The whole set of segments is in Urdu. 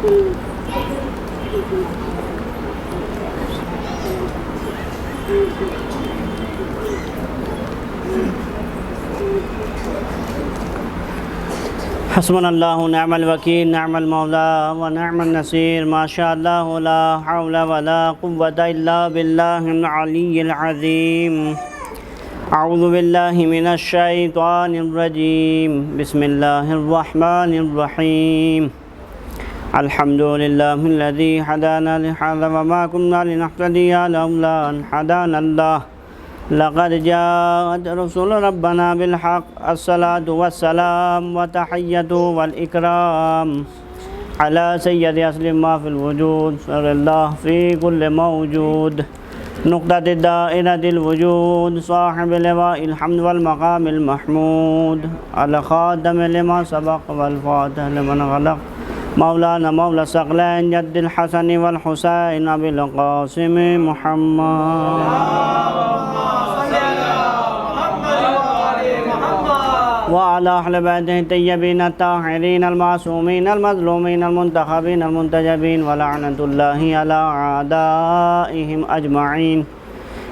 حسبنا اللہ نعم الوکیل نعم المولا و نعم النصیر ما شاء اللہ لا حول ولا قوة الا باللہ العلی العظیم اعوذ باللہ من الشیطان الرجیم بسم اللہ الرحمن الرحیم الحمد للہ الذی ہدانا لہذا وما كنا لنهتدی لولا ان ہدانا اللہ لقد جاءت رسول ربنا بالحق الصلاة والسلام وتحية والإكرام على سيد أصل ما في الوجود سر الله في كل موجود نقطة الدائرة الوجود صاحب لواء الحمد والمقام المحمود الخاتم لما سبق والفاتح لمن غلق مولانا مولى الثقلين جد الحسن والحسين أبي القاسم محمد وعلى أهل بيته الطيبين الطاهرين المعصومين المظلومين المنتخبين المنتجبين ولعنة الله على أعدائهم أجمعين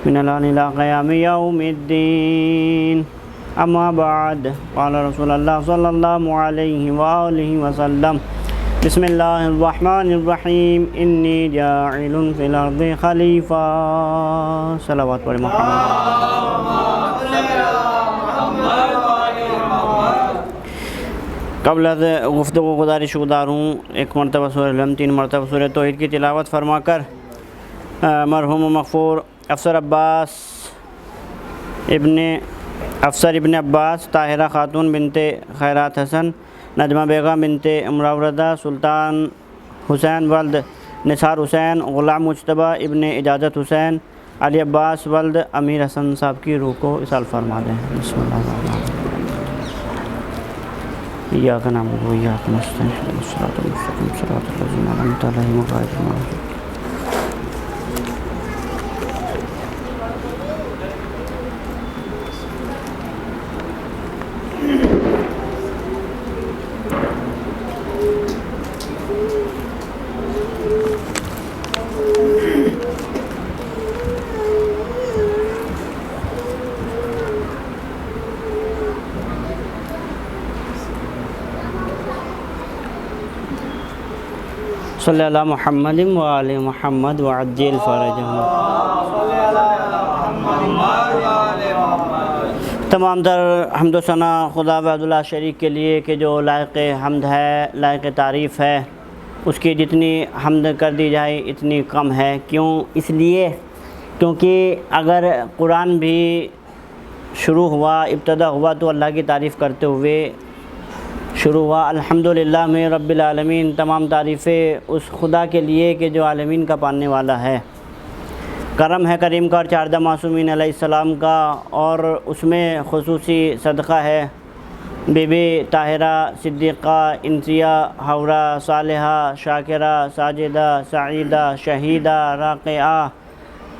من الآن إلى قيام يوم الدين أما بعد قال رسول الله صلى الله عليه وآله وسلم بسم الله الرحمن الرحيم إني جاعل في الأرض خليفة صلوات پر محمد قبل از گفتگو گزارش گزار ہوں ایک مرتبہ سورہ الحمد 3 مرتبہ سورہ توحید کی تلاوت فرما کر مرحوم و مغفور افسر ابن عباس طاہرہ خاتون بنت خیرات حسن نجمہ بیگم بنت امراوردہ سلطان حسین ولد نثار حسین غلام مجتبہ ابن اجازت حسین علی عباس ولد امیر حسن صاحب کی روح کو اصال فرما دیں بسم اللہ الرحمن الرحیم إياك نعبد وإياك نستعين اهدنا الصراط المستقيم صراط الذين أنعمت عليهم غير المغضوب صلی اللہ محمد و آل محمد وعجل فرجہم تمام تر حمد و ثنا خدا وحدہ لا شریک کے لیے کہ جو لائق حمد ہے لائق تعریف ہے، اس کی جتنی حمد کر دی جائے اتنی کم ہے۔ کیوں؟ اس لیے کیونکہ اگر قرآن بھی شروع ہوا ابتدا ہوا تو اللہ کی تعریف کرتے ہوئے شروع ہوا۔ الحمدللہ میں رب العالمین، تمام تعریفیں اس خدا کے لیے کہ جو عالمین کا پالنے والا ہے۔ کرم ہے کریم کا اور چاردہ معصومین علیہ السلام کا، اور اس میں خصوصی صدقہ ہے بی بی طاہرہ صدیقہ انسیہ حورہ صالحہ شاکرہ ساجدہ سعیدہ شہیدہ راقعہ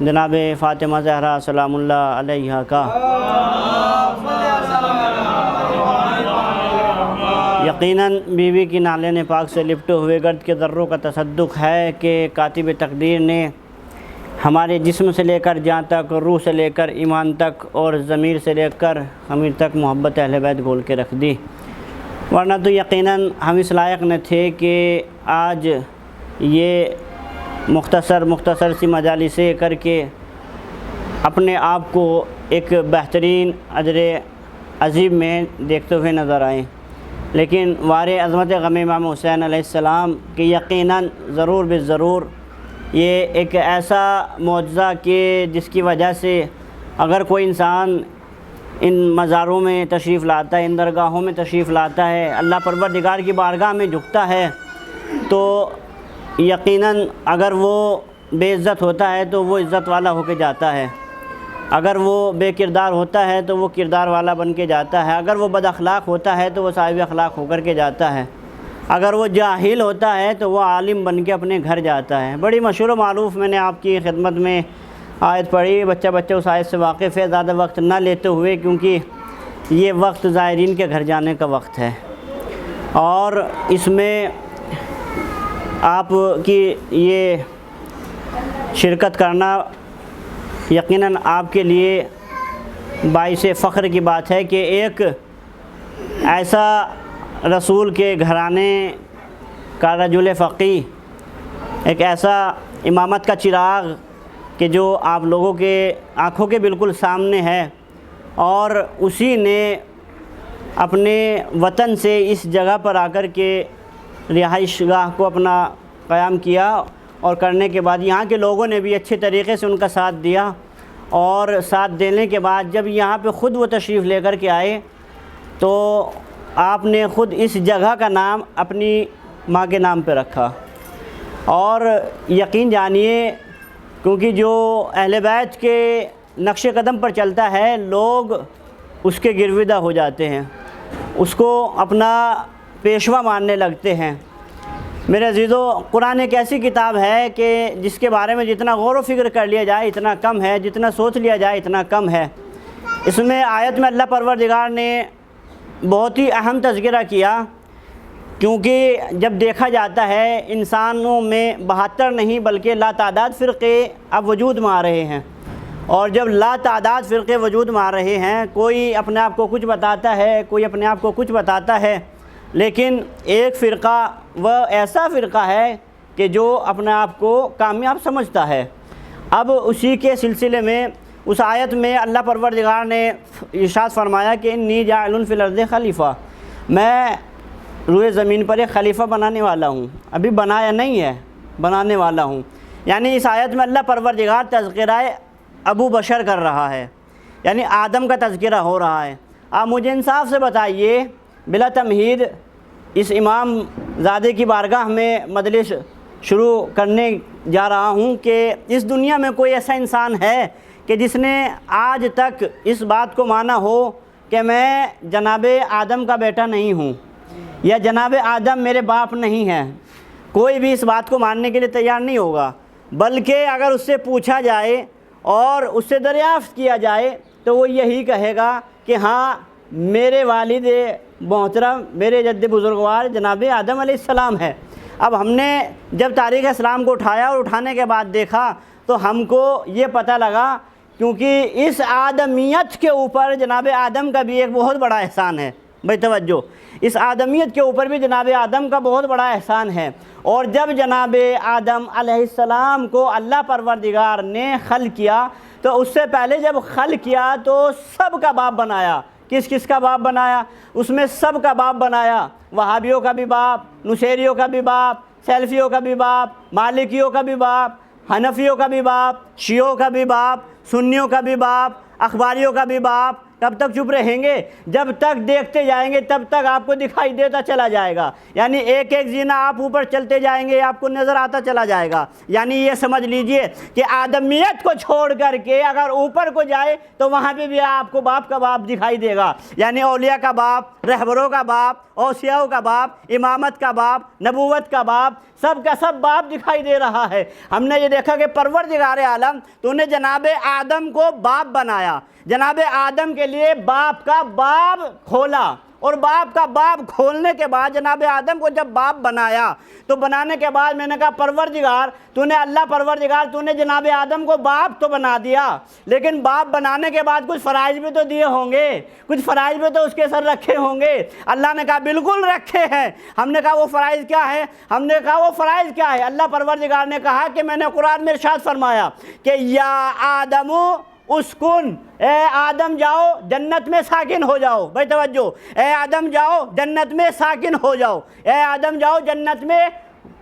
جناب فاطمہ زہرا سلام اللہ علیہا کا۔ یقیناً بیوی کی نالین پاک سے لپٹے ہوئے گرد کے ذروں کا تصدق ہے کہ کاتب تقدیر نے ہمارے جسم سے لے کر جان تک، روح سے لے کر ایمان تک، اور ضمیر سے لے کر خمیر تک محبت اہل بیت گھول کے رکھ دی، ورنہ تو یقیناً ہم اس لائق نہ تھے کہ آج یہ مختصر سی مجالسیں کر کے اپنے آپ کو ایک بہترین اجر عظیم میں دیکھتے ہوئے نظر آئیں۔ لیکن وار عظمت غم امام حسین علیہ السلام کہ یقیناً ضرور بالضرور یہ ایک ایسا معجزہ کہ جس کی وجہ سے اگر کوئی انسان ان مزاروں میں تشریف لاتا ہے، ان درگاہوں میں تشریف لاتا ہے، اللہ پروردگار کی بارگاہ میں جھکتا ہے، تو یقیناً اگر وہ بے عزت ہوتا ہے تو وہ عزت والا ہو کے جاتا ہے، اگر وہ بے کردار ہوتا ہے تو وہ کردار والا بن کے جاتا ہے، اگر وہ بد اخلاق ہوتا ہے تو وہ صاحب اخلاق ہو کر کے جاتا ہے، اگر وہ جاہل ہوتا ہے تو وہ عالم بن کے اپنے گھر جاتا ہے۔ بڑی مشہور و معروف میں نے آپ کی خدمت میں آیت پڑھی، بچہ اس آیت سے واقف ہے، زیادہ وقت نہ لیتے ہوئے، کیونکہ یہ وقت زائرین کے گھر جانے کا وقت ہے، اور اس میں آپ کی یہ شرکت کرنا یقیناً آپ کے لیے باعث فخر کی بات ہے کہ ایک ایسا رسول کے گھرانے کا رجل فقیہ، ایک ایسا امامت کا چراغ کہ جو آپ لوگوں کے آنکھوں کے بالکل سامنے ہے، اور اسی نے اپنے وطن سے اس جگہ پر آ کر کے رہائش گاہ کو اپنا قیام کیا، اور کرنے کے بعد یہاں کے لوگوں نے بھی اچھے طریقے سے ان کا ساتھ دیا، اور ساتھ دینے کے بعد جب یہاں پہ خود وہ تشریف لے کر کے آئے تو آپ نے خود اس جگہ کا نام اپنی ماں کے نام پہ رکھا۔ اور یقین جانیے، کیونکہ جو اہل بیت کے نقش قدم پر چلتا ہے لوگ اس کے گرویدہ ہو جاتے ہیں، اس کو اپنا پیشوا ماننے لگتے ہیں۔ میرے عزیزو، قرآن ایک ایسی کتاب ہے کہ جس کے بارے میں جتنا غور و فکر کر لیا جائے اتنا کم ہے، جتنا سوچ لیا جائے اتنا کم ہے۔ اس میں آیت میں اللہ پروردگار نے بہت ہی اہم تذکرہ کیا، کیونکہ جب دیکھا جاتا ہے انسانوں میں 72 نہیں بلکہ لاتعداد فرقے اب وجود میں آ رہے ہیں، اور جب لاتعداد فرقے وجود میں آ رہے ہیں، کوئی اپنے آپ کو کچھ بتاتا ہے، کوئی اپنے آپ کو کچھ بتاتا ہے، لیکن ایک فرقہ وہ ایسا فرقہ ہے کہ جو اپنے آپ کو کامیاب سمجھتا ہے۔ اب اسی کے سلسلے میں اس آیت میں اللہ پروردگار نے ارشاد فرمایا کہ انی جاعل فی الارض خلیفہ، میں روئے زمین پر ایک خلیفہ بنانے والا ہوں، ابھی بنایا نہیں ہے، بنانے والا ہوں۔ یعنی اس آیت میں اللہ پروردگار تذکرہ ابو بشر کر رہا ہے، یعنی آدم کا تذکرہ ہو رہا ہے۔ آپ مجھے انصاف سے بتائیے، بلا تمہید اس امام زادے کی بارگاہ میں مجلس شروع کرنے جا رہا ہوں کہ اس دنیا میں کوئی ایسا انسان ہے کہ جس نے آج تک اس بات کو مانا ہو کہ میں جناب آدم کا بیٹا نہیں ہوں، یا جناب آدم میرے باپ نہیں ہیں؟ کوئی بھی اس بات کو ماننے کے لیے تیار نہیں ہوگا، بلکہ اگر اس سے پوچھا جائے اور اس سے دریافت کیا جائے تو وہ یہی کہے گا کہ ہاں میرے والد محترم، میرے جد بزرگوار جناب آدم علیہ السلام ہے۔ اب ہم نے جب تاریخ اسلام کو اٹھایا اور اٹھانے کے بعد دیکھا تو ہم کو یہ پتہ لگا، کیونکہ اس آدمیت کے اوپر جناب آدم کا بھی ایک بہت بڑا احسان ہے۔ بھائی توجہ، اس آدمیت کے اوپر بھی جناب آدم کا بہت بڑا احسان ہے۔ اور جب جناب آدم علیہ السلام کو اللہ پروردگار نے خلق کیا تو اس سے پہلے جب خلق کیا تو سب کا باپ بنایا۔ کس کس کا باپ بنایا؟ اس میں سب کا باپ بنایا، وہابیوں کا بھی باپ، نصیریوں کا بھی باپ، سیلفیوں کا بھی باپ، مالکیوں کا بھی باپ، حنفیوں کا بھی باپ، شیعوں کا بھی باپ، سنیوں کا بھی باپ، اخباریوں کا بھی باپ۔ تب تک چپ رہیں گے؟ جب تک دیکھتے جائیں گے تب تک آپ کو دکھائی دیتا چلا جائے گا، یعنی ایک ایک زینہ آپ اوپر چلتے جائیں گے آپ کو نظر آتا چلا جائے گا۔ یعنی یہ سمجھ لیجئے کہ آدمیت کو چھوڑ کر کے اگر اوپر کو جائے تو وہاں پہ بھی آپ کو باپ کا باپ دکھائی دے گا، یعنی اولیاء کا باپ، رہبروں کا باپ، اوصیاء کا باپ، امامت کا باپ، نبوت کا باپ، سب کا سب باپ دکھائی دے رہا ہے۔ ہم نے یہ دیکھا کہ پروردگار عالم تو نے جناب آدم کو باپ بنایا، جناب آدم کے لیے باپ کا باب کھولا، اور باپ کا باب کھولنے کے بعد جناب آدم کو جب باپ بنایا تو بنانے کے بعد میں نے کہا پروردگار تو نے اللہ پروردگار تو نے جناب آدم کو باپ تو بنا دیا، لیکن باپ بنانے کے بعد کچھ فرائض بھی تو دیے ہوں گے، کچھ فرائض بھی تو اس کے سر رکھے ہوں گے۔ اللہ نے کہا بالکل رکھے ہیں۔ ہم نے کہا وہ فرائض کیا ہے؟ ہم نے کہا وہ فرائض کیا ہے؟ اللہ پروردگار نے کہا کہ میں نے قرآن میں ارشاد فرمایا کہ یا آدم اسکن، اے آدم جاؤ جنت میں ساکن ہو جاؤ۔ بھائی توجہ، اے آدم جاؤ جنت میں ساکن ہو جاؤ، اے آدم جاؤ جنت میں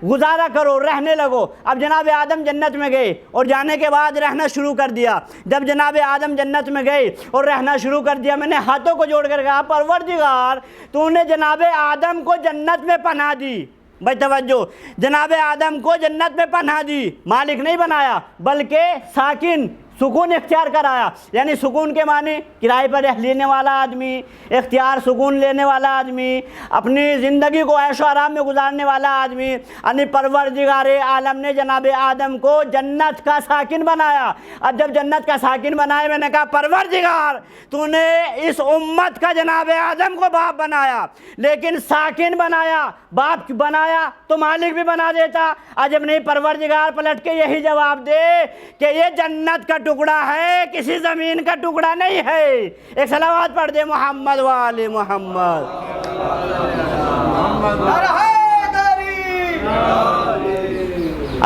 گزارا کرو، رہنے لگو۔ اب جناب آدم جنت میں گئے اور جانے کے بعد رہنا شروع کر دیا۔ جب جناب آدم جنت میں گئے اور رہنا شروع کر دیا، میں نے ہاتھوں کو جوڑ کر کہا پروردگار تو نے جناب آدم کو جنت میں پناہ دی۔ بھائی توجہ، جناب آدم کو جنت میں پناہ دی، مالک نہیں بنایا بلکہ ساکن، سکون اختیار کرایا، یعنی سکون کے معنی کرائے پر لینے والا آدمی، اختیار سکون لینے والا آدمی، اپنی زندگی کو عیش و آرام میں گزارنے والا آدمی، یعنی پروردگار عالم نے جناب آدم کو جنت کا ساکن بنایا۔ اب جب جنت کا ساکن بنایا، میں نے کہا پروردگار تو نے اس امت کا جناب آدم کو باپ بنایا، لیکن ساکن بنایا، باپ بنایا تو مالک بھی بنا دیتا۔ عجب نہیں، پروردگار پلٹ کے یہی جواب دے کہ یہ جنت کا ٹکڑا ہے، کسی زمین کا ٹکڑا نہیں ہے۔ ایک صلوات پڑھ دے محمد وآل محمد۔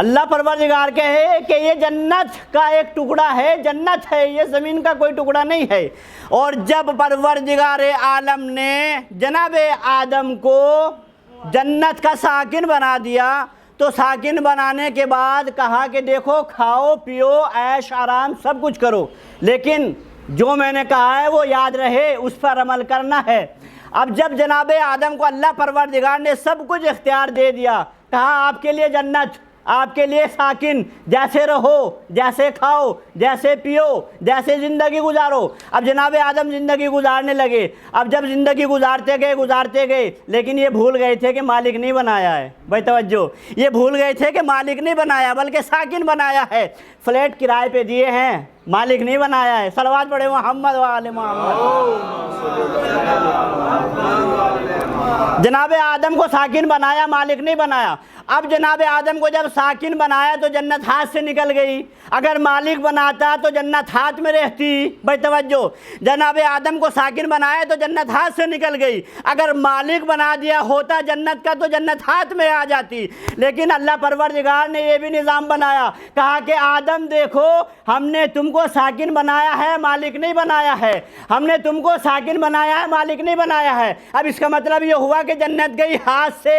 اللہ پروردگار کہے کہ یہ جنت کا ایک ٹکڑا ہے، جنت ہے، یہ زمین کا کوئی ٹکڑا نہیں ہے۔ اور جب پروردگار عالم نے جناب آدم کو جنت کا ساکن بنا دیا تو ساکن بنانے کے بعد کہا کہ دیکھو کھاؤ پیو عیش آرام سب کچھ کرو، لیکن جو میں نے کہا ہے وہ یاد رہے، اس پر عمل کرنا ہے۔ اب جب جناب آدم کو اللہ پروردگار نے سب کچھ اختیار دے دیا، کہا آپ کے لیے جنت، آپ کے لیے ساکن، جیسے رہو، جیسے کھاؤ، جیسے پیو، جیسے زندگی گزارو۔ اب جناب آدم زندگی گزارنے لگے۔ اب جب زندگی گزارتے گئے لیکن یہ بھول گئے تھے کہ مالک نہیں بنایا ہے۔ بھائی توجہ، یہ بھول گئے تھے کہ مالک نہیں بنایا بلکہ ساکن بنایا ہے۔ فلیٹ کرائے پہ دیے ہیں، مالک نہیں بنایا ہے۔ صلوات پڑھے محمد وآل محمد۔ جناب آدم کو ساکن بنایا، مالک نہیں بنایا۔ اب جناب آدم کو جب ساکن بنایا تو جنت ہاتھ سے نکل گئی۔ اگر مالک بناتا تو جنت ہاتھ میں رہتی۔ بھائی توجہ، جناب آدم کو ساکن بنایا تو جنت ہاتھ سے نکل گئی، اگر مالک بنا دیا ہوتا جنت کا تو جنت ہاتھ میں آ جاتی۔ لیکن اللہ پروردگار نے یہ بھی نظام بنایا، کہا کہ آدم دیکھو ہم نے تم کو ساکن بنایا ہے، مالک نہیں بنایا ہے۔ ہم نے تم کو ساکن بنایا ہے، مالک نہیں بنایا ہے۔ اب اس کا مطلب یہ ہوا کہ جنت گئی ہاتھ سے،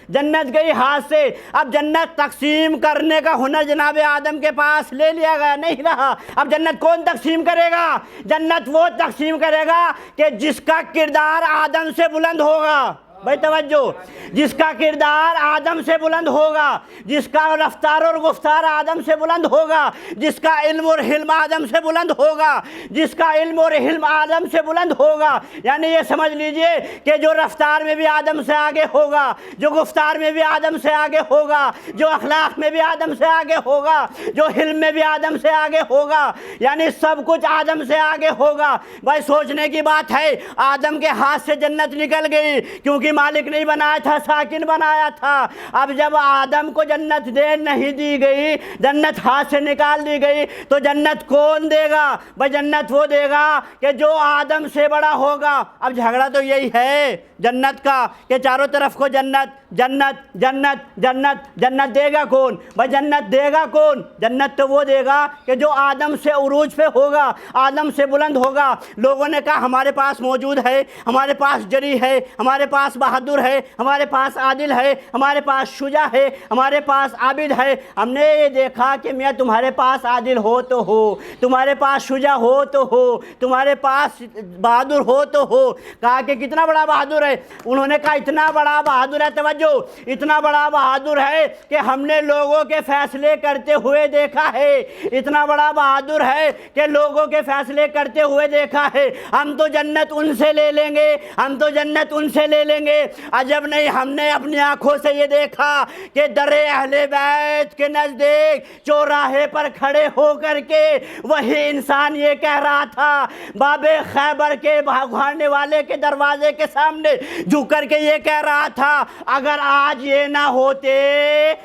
جنت گئی ہاتھ سے۔ اب جنت تقسیم کرنے کا ہنر جناب آدم کے پاس لے لیا گیا، نہیں رہا۔ اب جنت کون تقسیم کرے گا؟ جنت وہ تقسیم کرے گا کہ جس کا کردار آدم سے بلند ہوگا۔ بھائی توجہ، جس کا کردار آدم سے بلند ہوگا، جس کا رفتار اور گفتار آدم سے بلند ہوگا، جس کا علم اور حلم آدم سے بلند ہوگا، جس کا علم اور حلم آدم سے بلند ہوگا، یعنی یہ سمجھ لیجئے کہ جو رفتار میں بھی آدم سے آگے ہوگا، جو گفتار میں بھی آدم سے آگے ہوگا، جو اخلاق میں بھی آدم سے آگے ہوگا، جو حلم میں بھی آدم سے آگے ہوگا، یعنی سب کچھ آدم سے آگے ہوگا۔ بھائی سوچنے کی بات ہے، آدم کے ہاتھ سے جنت نکل گئی کیونکہ مالک نہیں بنایا تھا، ساکن بنایا تھا۔ اب جب آدم کو جنت دے نہیں دی گئی، جنت ہاتھ سے نکال دی گئی، تو جنت کون دے گا؟ بھائی جنت وہ دے گا کہ جو آدم سے بڑا ہوگا۔ اب جھگڑا تو یہی ہے جنت کا کہ چاروں طرف کو جنت جنت جنت جنت، جنت دے گا کون؟ بھائی جنت دے گا کون؟ جنت تو وہ دے گا کہ جو آدم سے عروج پہ ہوگا، آدم سے بلند ہوگا۔ لوگوں نے کہا ہمارے پاس موجود ہے، ہمارے پاس جری ہے، ہمارے پاس بہادر ہے، ہمارے پاس عادل ہے، ہمارے پاس شجاع ہے، ہمارے پاس عابد ہے۔ ہم نے یہ دیکھا کہ میاں تمہارے پاس عادل ہو تو ہو، تمہارے پاس شجاع ہو تو ہو، تمہارے پاس بہادر ہو تو ہو۔ کہا کہ کتنا بڑا بہادر ہے؟ انہوں نے کہا اتنا بڑا بہادر ہے، توجہ، اتنا بڑا بہادر ہے کہ ہم نے لوگوں کے فیصلے کرتے ہوئے دیکھا ہے۔ اتنا بڑا بہادر ہے کہ لوگوں کے فیصلے کرتے ہوئے دیکھا ہے۔ ہم تو جنت ان سے لے لیں گے، ہم تو جنت ان سے لے لیں گے۔ عجب نہیں، ہم نے اپنی آنکھوں سے یہ دیکھا کہ در اہل بیت کے نزدیک چوراہے پر کھڑے ہو کر کے وہی انسان یہ کہہ رہا تھا، باب خیبر کے بھاگنے والے کے دروازے کے سامنے جھک کر کے یہ کہہ رہا تھا، اگر آج یہ نہ ہوتے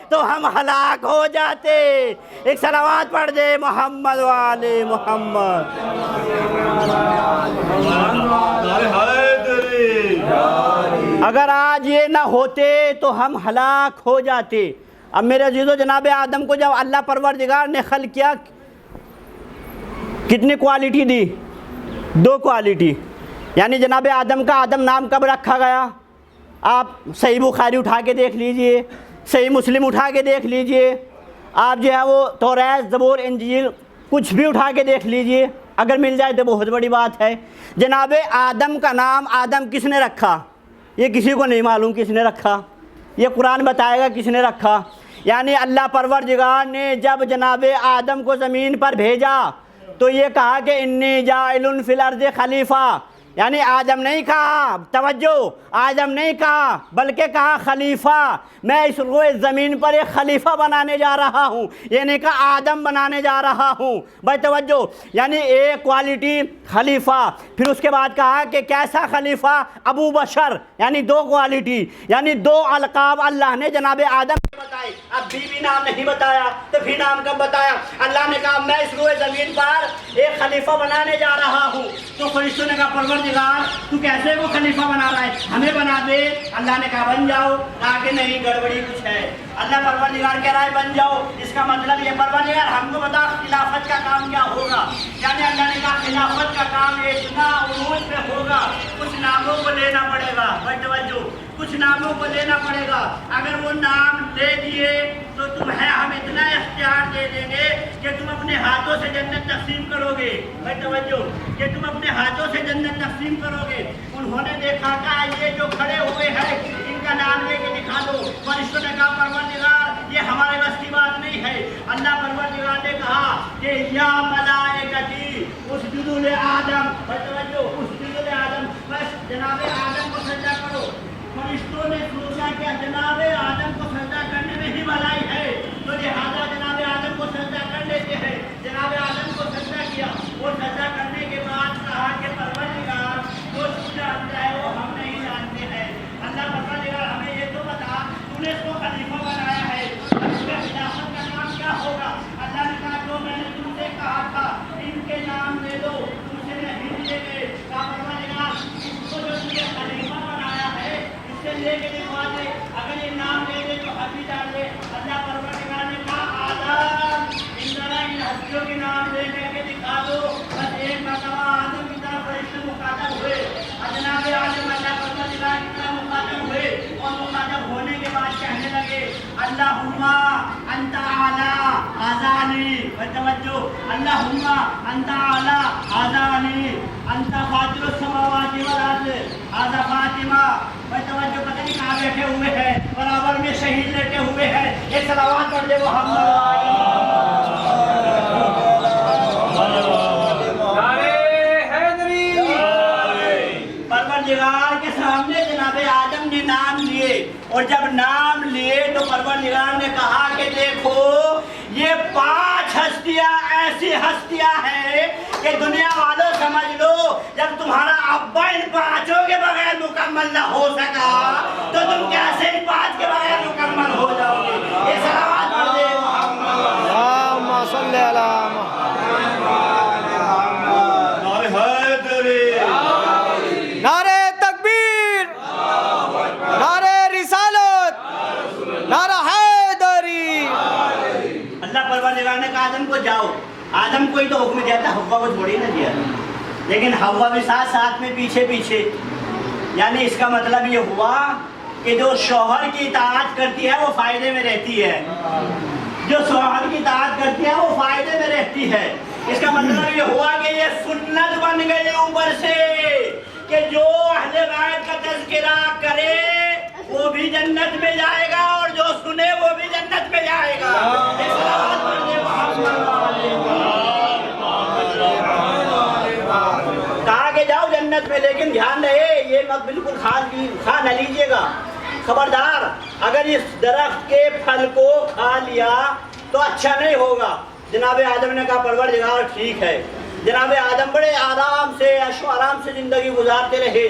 تو ہم ہلاک ہو جاتے۔ ایک صلوات پڑھ دے محمد والے محمد۔ اگر آج یہ نہ ہوتے تو ہم ہلاک ہو جاتے۔ اب میرے عزیزو، جناب آدم کو جب اللہ پروردگار نے خلق کیا، کتنی کوالٹی دی؟ 2 کوالٹی۔ یعنی جناب آدم کا آدم نام کب رکھا گیا؟ آپ صحیح بخاری اٹھا کے دیکھ لیجئے، صحیح مسلم اٹھا کے دیکھ لیجئے، آپ جو ہے وہ توریت، زبور، انجیل کچھ بھی اٹھا کے دیکھ لیجئے، اگر مل جائے تو بہت بڑی بات ہے۔ جناب آدم کا نام آدم کس نے رکھا؟ یہ کسی کو نہیں معلوم کس نے رکھا، یہ قرآن بتائے گا کس نے رکھا۔ یعنی اللہ پروردگار نے جب جناب آدم کو زمین پر بھیجا تو یہ کہا کہ انی جاعل فی الارض خلیفہ، یعنی آدم نہیں کہا، توجہ، آدم نہیں کہا بلکہ کہا خلیفہ، میں اس روئے زمین پر ایک خلیفہ بنانے جا رہا ہوں، یہ نہیں کہا آدم بنانے جا رہا ہوں، بھائی توجہ، یعنی ایک کوالٹی خلیفہ، پھر اس کے بعد کہا کہ کیسا خلیفہ؟ ابو بشر، یعنی دو کوالٹی، یعنی دو القاب اللہ نے جناب آدم کو بتائے، اب بیوی نام نہیں بتایا تو پھر نام کب بتایا؟ اللہ نے کہا میں اس روئے زمین پر ایک خلیفہ بنانے جا رہا ہوں، تو فرشتوں نے کہا پروردگار تو کیسے وہ خلیفہ بنا رہا ہے، ہمیں بنا دے۔ اللہ نے کہا بن جاؤ، کہا کہ نہیں گڑبڑی کچھ ہے۔ اللہ پروردگار کہہ رہا ہے بن جاؤ، اس کا مطلب یہ پروردگار ہم کو بتا خلافت کا کام کیا ہوگا، یعنی اللہ نے کہا خلافت کا کام اتنا عروج میں ہوگا، کچھ ناموں کو لینا پڑے گا، بھائی توجہ، کچھ ناموں کو لینا پڑے گا، اگر وہ نام دے دیے تو تمہیں ہم اتنا اختیار دے دیں گے کہ تم اپنے ہاتھوں سے جنت تقسیم کرو گے، بھائی توجہ، کہ تم اپنے ہاتھوں سے جنت تقسیم کرو گے۔ انہوں نے دیکھا کہ یہ جو کھڑے ہوئے ہیں ان کا نام لے کے دکھا دو، فرشتوں نے کہا پروردگار یہ ہمارے بس کی بات نہیں ہے۔ اللہ پروردگار نے کہا کہ یا ملائکتی اسجدوا لآدم، بھائی توجہ، اسجدوا لآدم، بس جناب آدم کو سجدہ کرو۔ فرشتوں نے سوچا کہ جناب آدم کو سجدہ کرنے میں ہی بھلائی ہے، تو لہٰذا جناب آدم کو سجدہ کر لیتے ہیں۔ جناب آدم کو سجدہ کیا، اور سجدہ کرنے کے بعد کہا کہ پروردگار جو تو جانتا ہے وہ ہم نہیں جانتے ہیں، اللہ پروردگار ہمیں یہ تو بتا تو نے اس کو خلیفہ بنایا ہے، اس کے خلافت کا نام کیا ہوگا؟ اللہ نے کہا جو میں نے تم سے کہا تھا ان کے نام دے دو، تم سے نہیں دیے گئے۔ کہا پروردگار اس کو جو تم نے خلیفہ بنایا ہے اس سے لے کے دکھا دے، اگر یہ نام دے دے تو ہم بھی جان لے۔ اللہ پروردگار نے کہا آدم ان ہستیوں کے نام لے کے دکھا دو، بس ایک مرتبہ آدم کی طرف فرشتے مخاطب ہوئے، جناب آدم اللہ پروردگار کی طرف مخاطب ہوئے، اور مخاطب ہونے کے بعد کہنے لگے اللہم انت اعلی ھذا لی، توجہ، اللہم انت اعلی ھذا لی، انت فاطر السماوات والارض ھذا فاطمہ، توجہ، پتہ نہیں کہاں بیٹھے ہوئے ہیں، برابر میں شہید لیٹے ہوئے ہیں، ایک صلوات پڑھ دے محمد۔ پروردگار کے سامنے جناب آدم نے نام لیے، اور جب نام لیے تو پروردگار نے کہا کہ دیکھو یہ 5 ہستیاں ایسی ہستیاں ہیں کہ دنیا والوں سمجھ لو جب تمہارا ابا ان 5 کے بغیر مکمل نہ ہو سکا تو تم کیسے ان 5 کے بغیر مکمل ہو جاؤ گے۔ یہ صلوات پڑھ دے محمد، اللہم صلی علی نعرہ تکبیر، نعرہ رسالت، نعرہ حیدری۔ اللہ پروردگار نے کہا آدم کو جاؤ، آدم کو ہی تو حکم دیا تھا، حوا کو تھوڑی نہ دیا، لیکن حوا بھی ساتھ ساتھ میں پیچھے پیچھے، یعنی اس کا مطلب یہ ہوا کہ جو شوہر کی اطاعت کرتی ہے وہ فائدے میں رہتی ہے، جو شوہر کی اطاعت کرتی ہے وہ فائدے میں رہتی ہے۔ اس کا مطلب یہ ہوا کہ یہ سنت بن گئی اوپر سے کہ جو اہل بیت کا تذکرہ کرے وہ بھی جنت میں جائے گا، اور جو سنے وہ بھی جنت میں جائے گا۔ کہا کہ جاؤ جنت میں، لیکن دھیان رہے یہ مت بالکل کھا نہ لیجیے گا، خبردار، اگر اس درخت کے پھل کو کھا لیا تو اچھا نہیں ہوگا۔ جناب آدم نے کہا پروردگار ٹھیک ہے۔ جناب آدم بڑے آرام سے عیش و آرام سے زندگی گزارتے رہے۔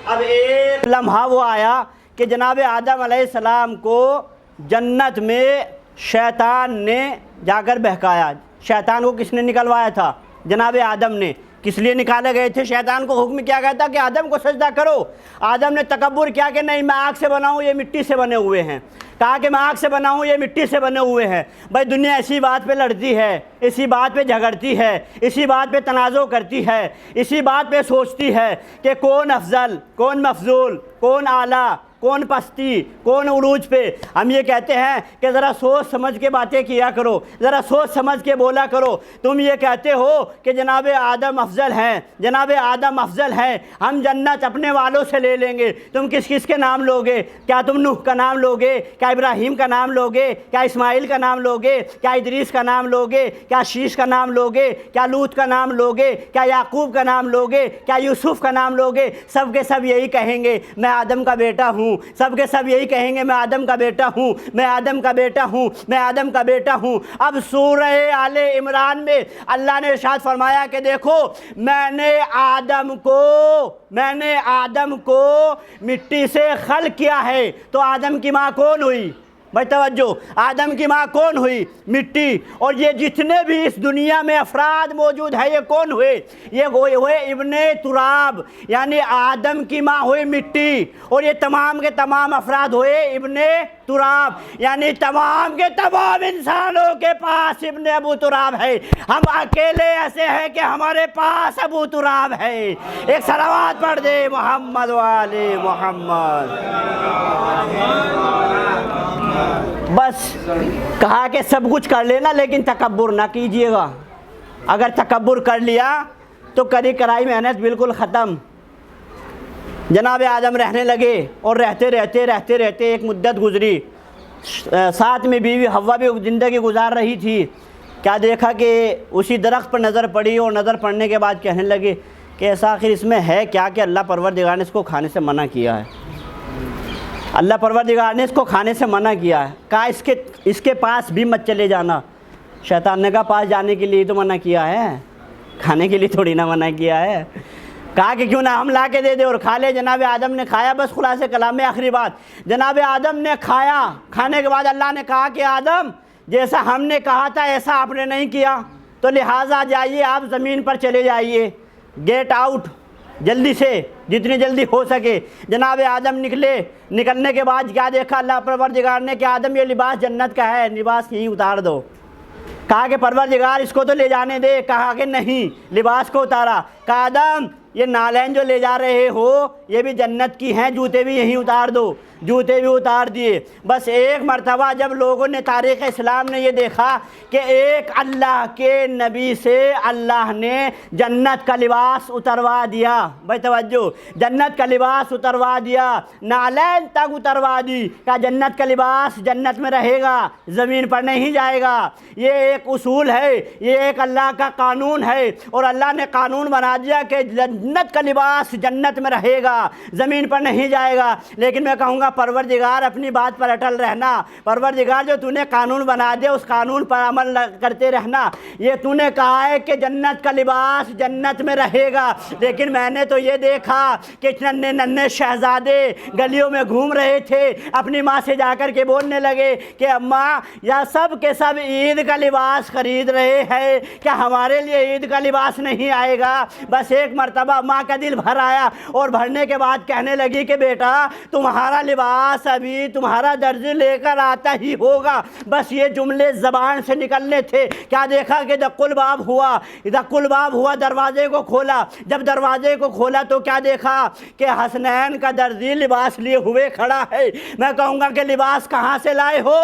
اب ایک لمحہ وہ آیا کہ جناب آدم علیہ السلام کو جنت میں شیطان نے جا کر بہکایا۔ شیطان کو کس نے نکلوایا تھا؟ جناب آدم نے۔ کس لیے نکالے گئے تھے؟ شیطان کو حکم کیا گیا تھا کہ آدم کو سجدہ کرو۔ آدم نے تکبر کیا کہ نہیں میں آگ سے بنا ہوں، یہ مٹی سے بنے ہوئے ہیں۔ کہا کہ میں آگ سے بنا ہوں، یہ مٹی سے بنے ہوئے ہیں۔ بھائی دنیا اسی بات پہ لڑتی ہے، اسی بات پہ جھگڑتی ہے، اسی بات پہ تنازع کرتی ہے، اسی بات پہ سوچتی ہے کہ کون افضل، کون مفضول، کون اعلیٰ، کون پستی، کون عروج پہ۔ ہم یہ کہتے ہیں کہ ذرا سوچ سمجھ کے باتیں کیا کرو، ذرا سوچ سمجھ کے بولا کرو۔ تم یہ کہتے ہو کہ جناب آدم افضل ہیں، جناب آدم افضل ہیں، ہم جنت اپنے والوں سے لے لیں گے۔ تم کس کس کے نام لوگے؟ کیا تم نوح کا نام لوگے؟ کیا ابراہیم کا نام لوگے؟ کیا اسماعیل کا نام لوگے؟ کیا ادریس کا نام لوگے؟ کیا شیش کا نام لوگے؟ کیا لوط کا نام لوگے؟ کیا یعقوب کا نام لوگے؟ کیا یوسف کا نام لوگے؟ سب کے سب یہی کہیں گے میں آدم کا بیٹا ہوں، سب کے سب یہی کہیں گے میں آدم کا بیٹا ہوں، میں آدم کا بیٹا ہوں، میں آدم کا بیٹا ہوں۔ اب سورہ آل عمران میں اللہ نے ارشاد فرمایا کہ دیکھو میں نے آدم کو مٹی سے خلق کیا ہے، تو آدم کی ماں کون ہوئی؟ بھائی توجہ، آدم کی ماں کون ہوئی؟ مٹی۔ اور یہ جتنے بھی اس دنیا میں افراد موجود ہیں یہ کون ہوئے؟ یہ ہوئے ابن تراب، یعنی آدم کی ماں ہوئی مٹی، اور یہ تمام کے تمام افراد ہوئے ابن تراب، یعنی تمام کے تمام انسانوں کے پاس ابن ابو تراب ہے۔ ہم اکیلے ایسے ہیں کہ ہمارے پاس ابو تراب ہے۔ ایک صلوات پڑھ دے محمد والے محمد۔ بس کہا کہ سب کچھ کر لینا لیکن تکبر نہ کیجیے گا۔ اگر تکبر کر لیا تو کری کرائی محنت بالکل ختم۔ جناب آدم رہنے لگے اور رہتے رہتے ایک مدت گزری، ساتھ میں بیوی حوا بھی زندگی گزار رہی تھی۔ کیا دیکھا کہ اسی درخت پر نظر پڑی، اور نظر پڑنے کے بعد کہنے لگے کہ ایسا آخر اس میں ہے کیا کہ اللہ پروردگار نے اس کو کھانے سے منع کیا ہے؟ اللہ پروردگار نے اس کو کھانے سے منع کیا ہے۔ کہا اس کے پاس بھی مت چلے جانا۔ شیطان نے کہا پاس جانے کے لیے تو منع کیا ہے، کھانے کے لیے تھوڑی نہ منع کیا ہے۔ کہا کہ کیوں نہ ہم لا کے دے دے اور کھا لے۔ جناب آدم نے کھایا۔ بس خلاصے کلام میں آخری بات، جناب آدم نے کھایا۔ کھانے کے بعد اللہ نے کہا کہ آدم جیسا ہم نے کہا تھا ایسا آپ نے نہیں کیا، تو لہٰذا جائیے آپ زمین پر چلے جائیے، گیٹ آؤٹ، جلدی سے جتنی جلدی ہو سکے۔ جناب آدم نکلنے کے بعد کیا دیکھا اللہ پروردگار نے کہ آدم یہ لباس جنت کا ہے، لباس یہیں اتار دو۔ کہا کہ پروردگار اس کو تو لے جانے دے۔ کہا کہ نہیں، لباس کو اتارا۔ کہا آدم یہ نالین جو لے جا رہے ہو یہ بھی جنت کی ہیں، جوتے بھی یہیں اتار دو۔ جوتے بھی اتار دیے۔ بس ایک مرتبہ جب لوگوں نے تاریخ اسلام نے یہ دیکھا کہ ایک اللہ کے نبی سے اللہ نے جنت کا لباس اتروا دیا، بھائی توجہ، جنت کا لباس اتروا دیا، نالین تک اتروا دی، کہ جنت کا لباس جنت میں رہے گا، زمین پر نہیں جائے گا۔ یہ ایک اصول ہے، یہ ایک اللہ کا قانون ہے، اور اللہ نے قانون بنا دیا کہ جنت کا لباس جنت میں رہے گا، زمین پر نہیں جائے گا۔ لیکن میں کہوں گا پروردگار اپنی بات پر اٹل رہنا۔ پروردگار جو تو نے قانون بنا دے اس قانون پر عمل کرتے رہنا۔ یہ تو نے کہا ہے کہ جنت کا لباس جنت میں رہے گا، لیکن میں نے تو یہ دیکھا کہ ننھے شہزادے گلیوں میں گھوم رہے تھے، اپنی ماں سے جا کر کے بولنے لگے کہ اماں یا سب کے سب عید کا لباس خرید رہے ہیں، کیا ہمارے لیے عید کا لباس نہیں آئے گا؟ بس ایک مرتبہ ماں کا دل بھر آیا، اور بھرنے کے بعد کہنے لگی کہ بیٹا تمہارا لباس ابھی تمہارا درزی لے کر آتا ہی ہوگا۔ بس یہ جملے زبان سے نکلنے تھے۔ کیا دیکھا کہ دق الباب ہوا، دروازے کو کھولا۔ جب دروازے کو کھولا تو کیا دیکھا کہ حسنین کا درزی لباس لیے ہوئے کھڑا ہے۔ میں کہوں گا کہ لباس کہاں سے لائے ہو؟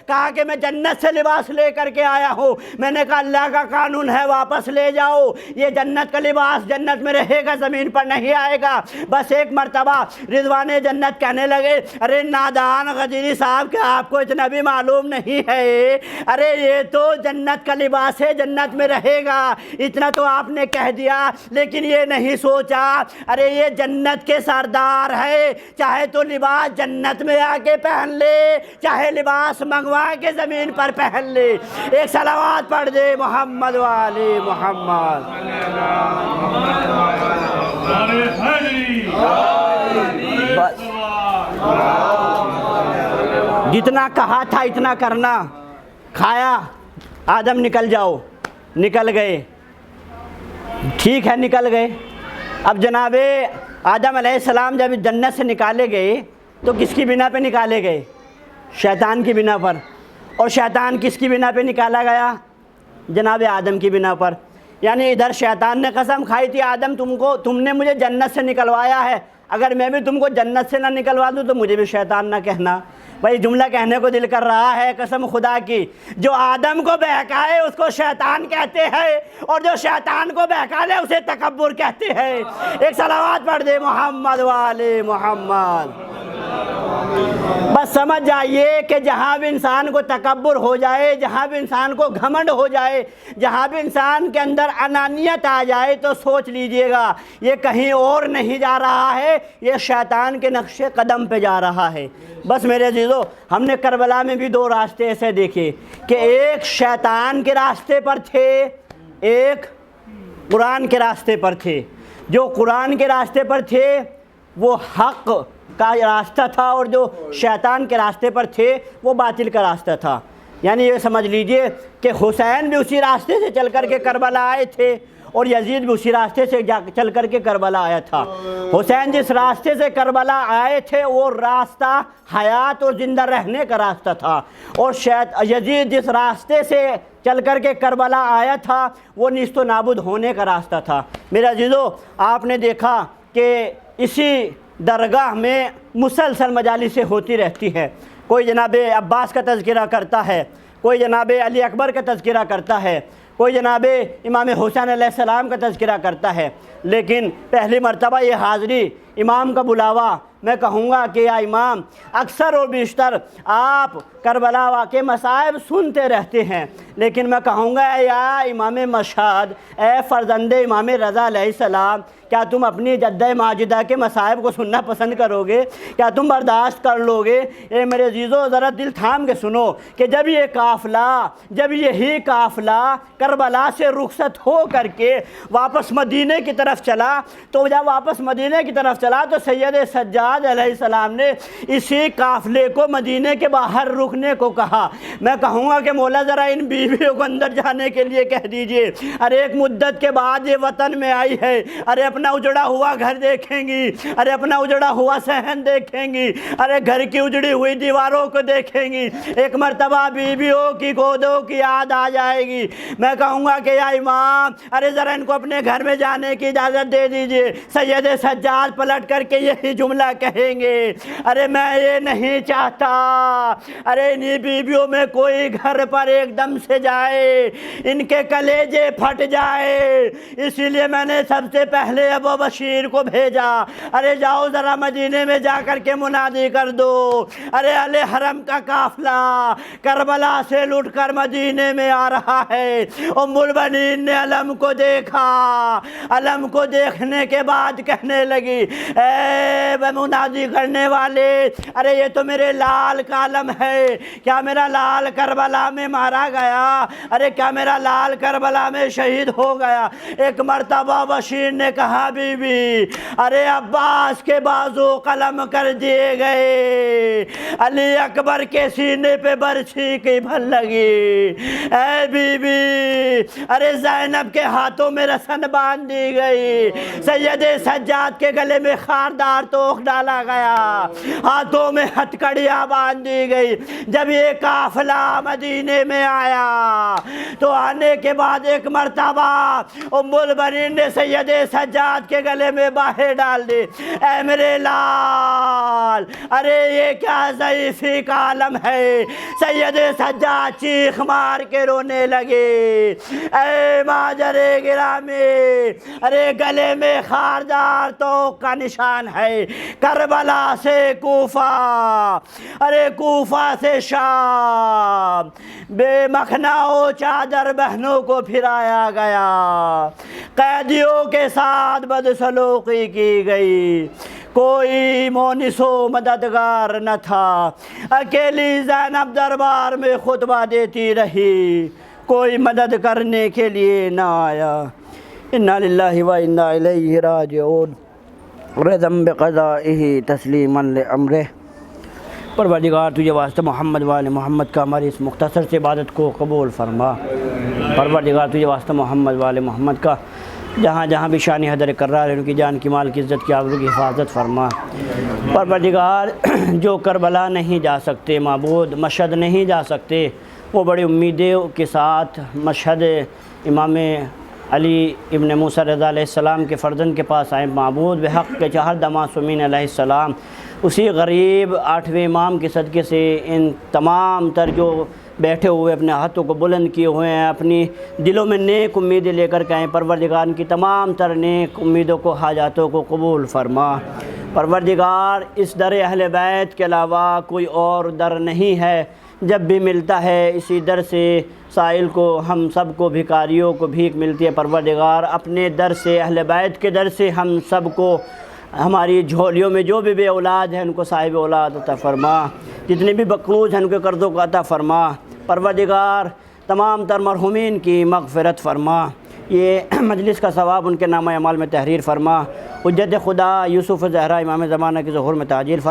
کہا کہ میں جنت سے لباس لے کر کے آیا ہوں۔ میں نے کہا اللہ کا قانون ہے واپس لے جاؤ، یہ جنت کا لباس جنت میں رہے گا، زمین پر نہیں آئے گا۔ بس ایک مرتبہ رضوان جنت کہنے لگے ارے نادان غدیری صاحب، کیا آپ کو اتنا بھی معلوم نہیں ہے؟ ارے یہ تو جنت کا لباس ہے، جنت میں رہے گا، اتنا تو آپ نے کہہ دیا، لیکن یہ نہیں سوچا ارے یہ جنت کے سردار ہے، چاہے تو لباس جنت میں آ کے پہن لے، چاہے لباس منگوا کے زمین پر پہن لے۔ ایک صلوات پڑھ دے محمد والے محمد۔ جتنا کہا تھا اتنا کرنا، کھایا، آدم نکل جاؤ، نکل گئے، ٹھیک ہے نکل گئے۔ اب جناب آدم علیہ السلام جب جنت سے نکالے گئے تو کس کی بنا پہ نکالے گئے؟ شیطان کی بنا پر۔ اور شیطان کس کی بنا پہ نکالا گیا؟ جناب آدم کی بنا پر۔ یعنی ادھر شیطان نے قسم کھائی تھی آدم تم نے مجھے جنت سے نکلوایا ہے، اگر میں بھی تم کو جنت سے نہ نکلوا دوں تو مجھے بھی شیطان نہ کہنا۔ بھائی جملہ کہنے کو دل کر رہا ہے، قسم خدا کی جو آدم کو بہکائے اس کو شیطان کہتے ہیں، اور جو شیطان کو بہکا لے اسے تکبر کہتے ہیں۔ ایک صلوات پڑھ دے محمد والے محمد۔ بس سمجھ جائیے کہ جہاں بھی انسان کو تکبر ہو جائے، جہاں بھی انسان کو گھمنڈ ہو جائے، جہاں بھی انسان کے اندر انانیت آ جائے تو سوچ لیجئے گا یہ کہیں اور نہیں جا رہا ہے، یہ شیطان کے نقش قدم پہ جا رہا ہے۔ بس میرے عزیزو، ہم نے کربلا میں بھی دو راستے ایسے دیکھے کہ ایک شیطان کے راستے پر تھے، ایک قرآن کے راستے پر تھے۔ جو قرآن کے راستے پر تھے وہ حق کا راستہ تھا، اور جو شیطان کے راستے پر تھے وہ باطل کا راستہ تھا۔ یعنی یہ سمجھ لیجئے کہ حسین بھی اسی راستے سے چل کر کے کربلا آئے تھے، اور یزید بھی اسی راستے سے چل کر کے کربلا آیا تھا۔ حسین جس راستے سے کربلا آئے تھے وہ راستہ حیات اور زندہ رہنے کا راستہ تھا، اور یزید جس راستے سے چل کر کے کربلا آیا تھا وہ نیست و نابود ہونے کا راستہ تھا۔ میرے عزیزو، آپ نے دیکھا کہ اسی درگاہ میں مسلسل مجالسیں ہوتی رہتی ہے۔ کوئی جناب عباس کا تذکرہ کرتا ہے، کوئی جناب علی اکبر کا تذکرہ کرتا ہے، کوئی جناب امام حسین علیہ السلام کا تذکرہ کرتا ہے، لیکن پہلی مرتبہ یہ حاضری، امام کا بلاوا، میں کہوں گا کہ یا امام اکثر اور بیشتر آپ کربلا کے مصائب سنتے رہتے ہیں، لیکن میں کہوں گا یا امام مشہد، اے فرزند امام رضا علیہ السلام، کیا تم اپنی جدہ ماجدہ کے مصائب کو سننا پسند کرو گے؟ کیا تم برداشت کر لو گے؟ اے میرے عزیزو ذرا دل تھام کے سنو کہ جب یہی قافلہ کربلا سے رخصت ہو کر کے واپس مدینے کی طرف چلا، تو جب واپس مدینے کی طرف چلا تو سید سجاد علیہ السلام نے اسی قافلے کو مدینے کے باہر رکنے کو کہا۔ میں کہوں گا کہ مولا ذرا ان بیویوں کو اندر جانے کے لیے کہہ دیجئے، ارے ایک مدت کے بعد یہ وطن میں آئی ہے، ارے اپنا اجڑا ہوا گھر دیکھیں گی، ارے اپنا اجڑا ہوا صحن دیکھیں گی، ارے گھر کی اجڑی ہوئی دیواروں کو دیکھیں گی، ایک مرتبہ بیویوں کی گودوں کی یاد آ جائے گی۔ میں کہوں گا کہ یا امام ارے ذرا ان کو اپنے گھر میں جانے کی اجازت دے دیجئے۔ سید سجاد پلٹ کر کے یہی جملہ کہیں گے، ارے میں یہ نہیں چاہتا ارے انہی بیویوں میں کوئی گھر پر ایک دم سے جائے، ان کے کلیجے پھٹ جائے، اسی لیے میں نے سب سے پہلے ابو بشیر کو بھیجا، ارے جاؤ ذرا مدینے میں جا کر کے منادی کر دو، ارے اہل حرم کا قافلہ کربلا سے لٹ کر مدینے میں آ رہا ہے۔ ام البنین نے علم کو دیکھا، علم کو دیکھنے کے بعد کہنے لگی، اے منادی کرنے والے، ارے یہ تو میرے لال کا علم ہے، کیا میرا لال کربلا میں مارا گیا؟ ارے کیا میرا لال کربلا میں شہید ہو گیا؟ ایک مرتبہ بشیر نے کہا، بی بی ارے عباس کے بازو قلم کر دیے گئے، علی اکبر کے سینے پہ برچھی کی بھل لگی، اے بی بی ارے زینب کے ہاتھوں میں رسن باندھ دی گئی، سید سجاد کے گلے میں خاردار توق ڈالا گیا، ہاتھوں میں ہتھکڑیاں باندھ دی گئی۔ جب یہ قافلہ مدینے میں آیا تو آنے کے بعد ایک مرتبہ ام البنین نے سید سجاد کے گلے میں باہیں ڈال دی، اے میرے لال ارے یہ کیا ضعیفی کا عالم ہے؟ سید سجاد چیخ مار کے رونے لگے، اے ماجر گرامی ارے گلے میں خاردار توق کا نشان ہے، کربلا سے کوفہ، ارے کوفہ سے شام، بے مخناؤ چادر بہنوں کو پھرایا گیا، قیدیوں کے ساتھ بدسلوقی کی گئی، کوئی مونس و مددگار نہ تھا، اکیلی زینب دربار میں خطبہ دیتی رہی، کوئی مدد کرنے کے لیے نہ آیا۔ انا للہ و انا الیہ راجعون، رضم بقضائہ تسلیما لامرہ۔ پروردگار تجھے واسطہ محمد وآل محمد کا ہماری اس مختصر سے عبادت کو قبول فرما۔ پروردگار تجھے واسطہ محمد وآل محمد کا جہاں جہاں بھی شان حیدر کرار ہے ان کی جان کی مال کی عزت کی آبرو کی حفاظت فرما۔ پروردگار جو کربلا نہیں جا سکتے، معبود مشہد نہیں جا سکتے، وہ بڑی امیدوں کے ساتھ مشہد امام علی ابن موسیٰ رضا علیہ السلام کے فرزند کے پاس آئے، معبود بحق کے چہردہ معصومین علیہ السلام، اسی غریب 8ویں امام کے صدقے سے ان تمام تر جو بیٹھے ہوئے اپنے ہاتھوں کو بلند کیے ہوئے ہیں، اپنی دلوں میں نیک امیدیں لے کر کے آئیں، پروردگار کی تمام تر نیک امیدوں کو، حاجاتوں کو قبول فرما۔ پروردگار اس در اہل بیت کے علاوہ کوئی اور در نہیں ہے، جب بھی ملتا ہے اسی در سے سائل کو، ہم سب کو بھکاریوں کو بھیک ملتی ہے۔ پروردگار اپنے در سے، اہل بیت کے در سے ہم سب کو، ہماری جھولیوں میں جو بھی بے اولاد ہیں ان کو صاحب اولاد عطا فرما، جتنے بھی مقروض ہیں ان کے قرضوں کو عطا فرما۔ پروردگار تمام تر مرحومین کی مغفرت فرما، یہ مجلس کا ثواب ان کے نامہ اعمال میں تحریر فرما۔ حجت خدا یوسف زہرا امام زمانہ کی ظہور میں تعجیل فرما۔